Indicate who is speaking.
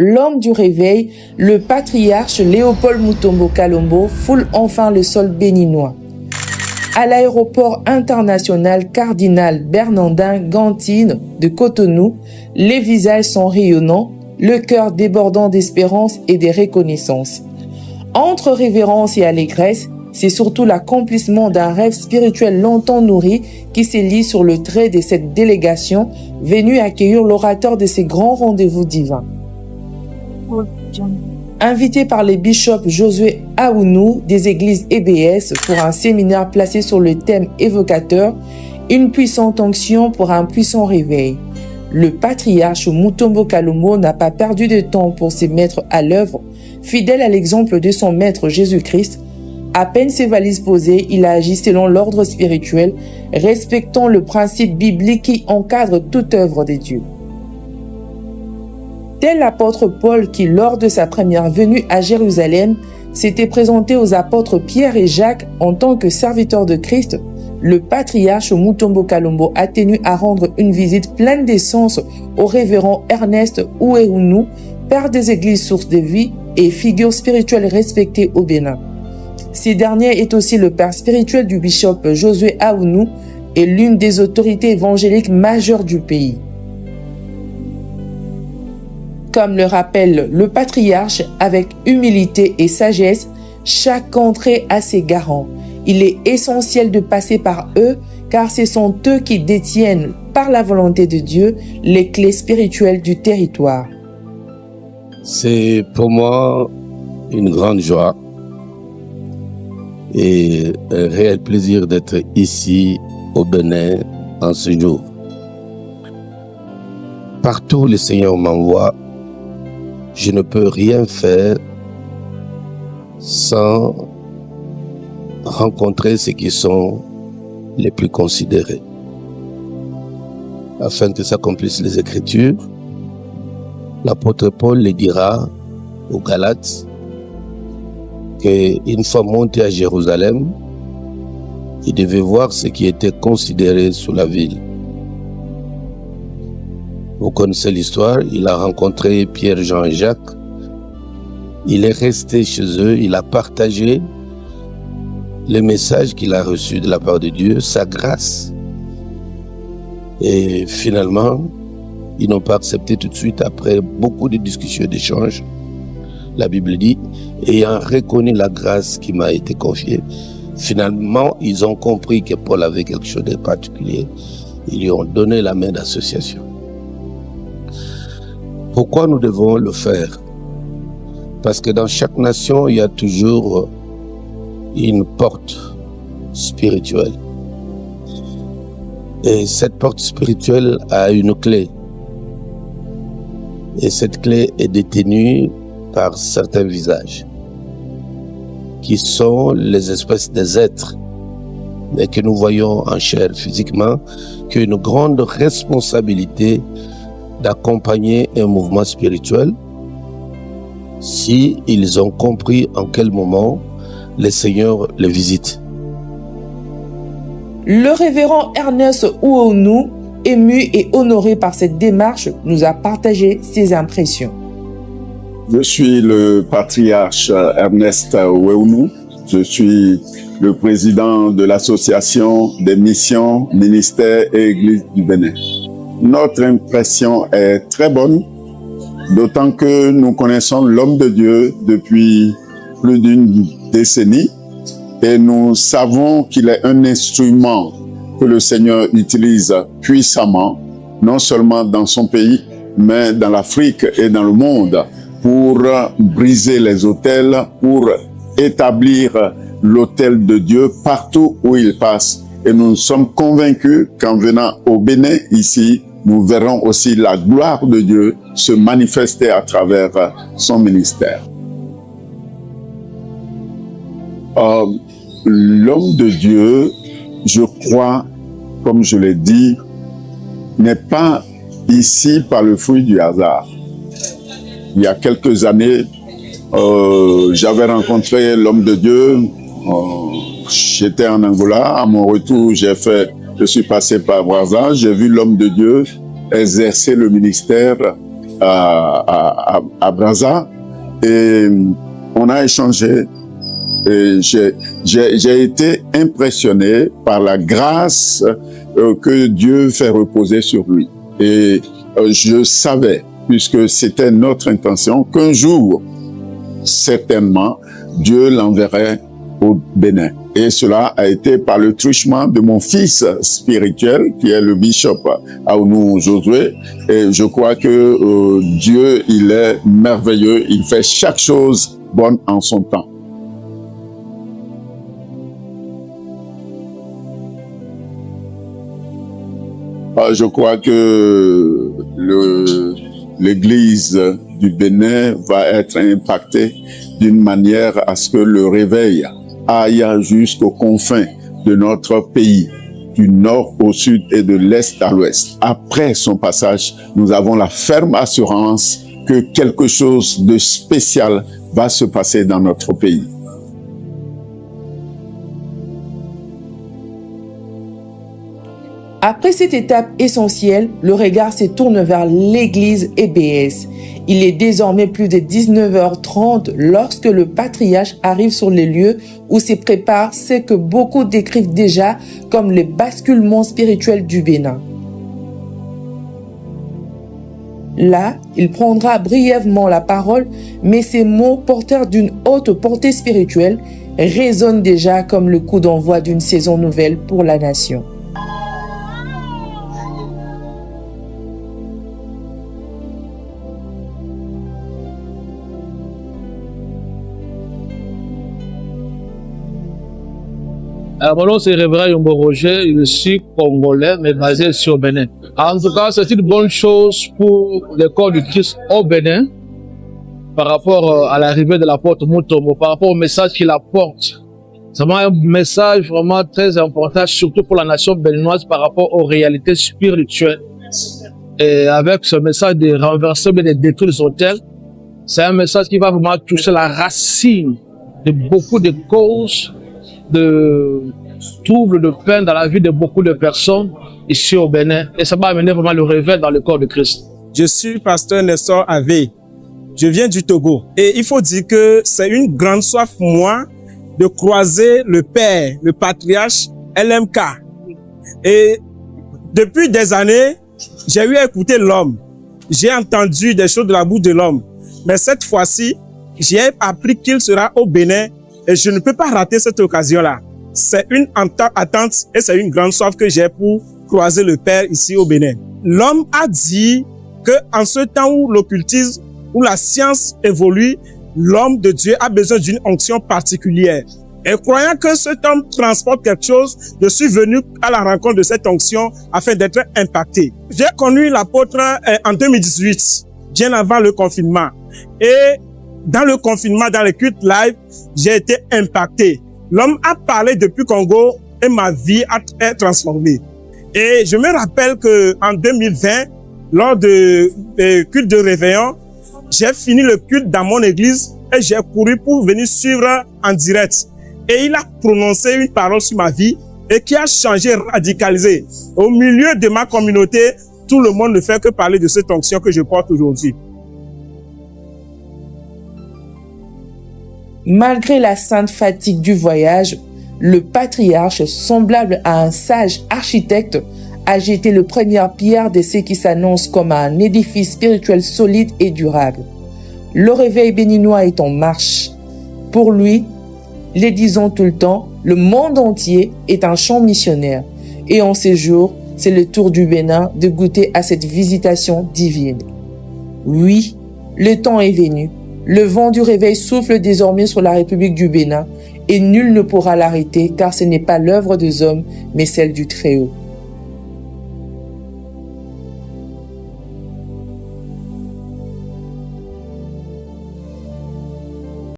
Speaker 1: l'homme du réveil, le patriarche Léopold Mutombo Kalombo foule enfin le sol béninois. À l'aéroport international Cardinal Bernardin Gantine de Cotonou, les visages sont rayonnants, le cœur débordant d'espérance et de reconnaissance. Entre révérence et allégresse, c'est surtout l'accomplissement d'un rêve spirituel longtemps nourri qui s'élit sur le trait de cette délégation venue accueillir l'orateur de ces grands rendez-vous divins. Invité par les bishops Josué Aounou des églises EBS pour un séminaire placé sur le thème évocateur « Une puissante onction pour un puissant réveil ». Le patriarche Mutombo Kalombo n'a pas perdu de temps pour se mettre à l'œuvre, fidèle à l'exemple de son maître Jésus-Christ. À peine ses valises posées, il a agi selon l'ordre spirituel, respectant le principe biblique qui encadre toute œuvre de Dieu. Tel l'apôtre Paul qui, lors de sa première venue à Jérusalem, s'était présenté aux apôtres Pierre et Jacques en tant que serviteur de Christ, le patriarche Mutombo Kalombo a tenu à rendre une visite pleine d'essence au révérend Ernest Ouéhounou, père des églises sources de vie et figure spirituelle respectée au Bénin. Ce dernier est aussi le père spirituel du bishop Josué Aounou et l'une des autorités évangéliques majeures du pays. Comme le rappelle le patriarche, avec humilité et sagesse, chaque entrée a ses garants. Il est essentiel de passer par eux, car ce sont eux qui détiennent, par la volonté de Dieu, les clés spirituelles du territoire.
Speaker 2: C'est pour moi une grande joie et un réel plaisir d'être ici au Bénin en ce jour. Partout où le Seigneur m'envoie, je ne peux rien faire sans rencontrer ceux qui sont les plus considérés. Afin que s'accomplissent les Écritures, l'apôtre Paul le dira aux Galates qu'une fois monté à Jérusalem, il devait voir ce qui était considéré sous la ville. Vous connaissez l'histoire, il a rencontré Pierre, Jean et Jacques. Il est resté chez eux, il a partagé le message qu'il a reçu de la part de Dieu, sa grâce. Et finalement, ils n'ont pas accepté tout de suite après beaucoup de discussions et d'échanges. La Bible dit, ayant reconnu la grâce qui m'a été confiée, finalement, ils ont compris que Paul avait quelque chose de particulier. Ils lui ont donné la main d'association. Pourquoi nous devons le faire? Parce que dans chaque nation, il y a toujours une porte spirituelle. Et cette porte spirituelle a une clé. Et cette clé est détenue par certains visages, qui sont les espèces des êtres, mais que nous voyons en chair physiquement, qui ont une grande responsabilité d'accompagner un mouvement spirituel si ils ont compris en quel moment le Seigneur les visite.
Speaker 1: Le révérend Ernest Ouéhounou, ému et honoré par cette démarche, nous a partagé ses impressions.
Speaker 3: Je suis le patriarche Ernest Ouéhounou. Je suis le président de l'association des missions, ministères et églises du Bénin. Notre impression est très bonne, d'autant que nous connaissons l'homme de Dieu depuis plus d'une décennie et nous savons qu'il est un instrument que le Seigneur utilise puissamment, non seulement dans son pays, mais dans l'Afrique et dans le monde, pour briser les autels, pour établir l'autel de Dieu partout où il passe. Et nous sommes convaincus qu'en venant au Bénin, ici, nous verrons aussi la gloire de Dieu se manifester à travers son ministère. L'homme de Dieu, je crois, comme je l'ai dit, n'est pas ici par le fruit du hasard. Il y a quelques années, j'avais rencontré l'homme de Dieu. J'étais en Angola. À mon retour, je suis passé par Brazza. J'ai vu l'homme de Dieu exercer le ministère à Brazza et on a échangé. Et j'ai été impressionné par la grâce que Dieu fait reposer sur lui. Et je savais, puisque c'était notre intention, qu'un jour, certainement, Dieu l'enverrait au Bénin. Et cela a été par le truchement de mon fils spirituel, qui est le bishop Aounou Josué. Et je crois que Dieu, il est merveilleux. Il fait chaque chose bonne en son temps. Je crois que l'Église du Bénin va être impactée d'une manière à ce que le réveil aille jusqu'aux confins de notre pays, du nord au sud et de l'est à l'ouest. Après son passage, nous avons la ferme assurance que quelque chose de spécial va se passer dans notre pays.
Speaker 1: Après cette étape essentielle, le regard se tourne vers l'église EBS. Il est désormais plus de 19h30 lorsque le patriarche arrive sur les lieux où se prépare ce que beaucoup décrivent déjà comme le basculement spirituel du Bénin. Là, il prendra brièvement la parole, mais ces mots porteurs d'une haute portée spirituelle résonnent déjà comme le coup d'envoi d'une saison nouvelle pour la nation.
Speaker 4: Mon nom c'est Révérend Yombo Roger, je suis congolais mais basé sur Bénin. En tout cas, c'est une bonne chose pour le corps du Christ au Bénin par rapport à l'arrivée de l'apôtre Mutombo, par rapport au message qu'il apporte. C'est vraiment un message vraiment très important, surtout pour la nation béninoise par rapport aux réalités spirituelles. Et avec ce message de renverser, de détruire les hôtels, c'est un message qui va vraiment toucher la racine de beaucoup de causes de troubles, de peine dans la vie de beaucoup de personnes ici au Bénin. Et ça va amener vraiment le réveil dans le corps de Christ.
Speaker 5: Je suis pasteur Nestor Avé. Je viens du Togo. Et il faut dire que c'est une grande soif pour moi de croiser le père, le patriarche LMK. Et depuis des années, j'ai eu à écouter l'homme. J'ai entendu des choses de la bouche de l'homme. Mais cette fois-ci, j'ai appris qu'il sera au Bénin. Et je ne peux pas rater cette occasion-là. C'est une attente et c'est une grande soif que j'ai pour croiser le Père ici au Bénin. L'homme a dit que en ce temps où l'occultisme, où la science évolue, l'homme de Dieu a besoin d'une onction particulière. Et croyant que cet homme transporte quelque chose, je suis venu à la rencontre de cette onction afin d'être impacté. J'ai connu l'apôtre en 2018, bien avant le confinement. Et dans le confinement, dans les cultes live, j'ai été impacté. L'homme a parlé depuis Congo et ma vie a été transformée. Et je me rappelle que en 2020, lors de culte de réveillon, j'ai fini le culte dans mon église et j'ai couru pour venir suivre en direct. Et il a prononcé une parole sur ma vie et qui a changé, radicalisé. Au milieu de ma communauté, tout le monde ne fait que parler de cette onction que je porte aujourd'hui.
Speaker 1: Malgré la sainte fatigue du voyage, le patriarche, semblable à un sage architecte, a jeté le première pierre de ce qui s'annonce comme un édifice spirituel solide et durable. Le réveil béninois est en marche. Pour lui, les disons tout le temps, le monde entier est un champ missionnaire. Et en ces jours, c'est le tour du Bénin de goûter à cette visitation divine. Oui, le temps est venu. Le vent du réveil souffle désormais sur la République du Bénin et nul ne pourra l'arrêter car ce n'est pas l'œuvre des hommes mais celle du Très-Haut.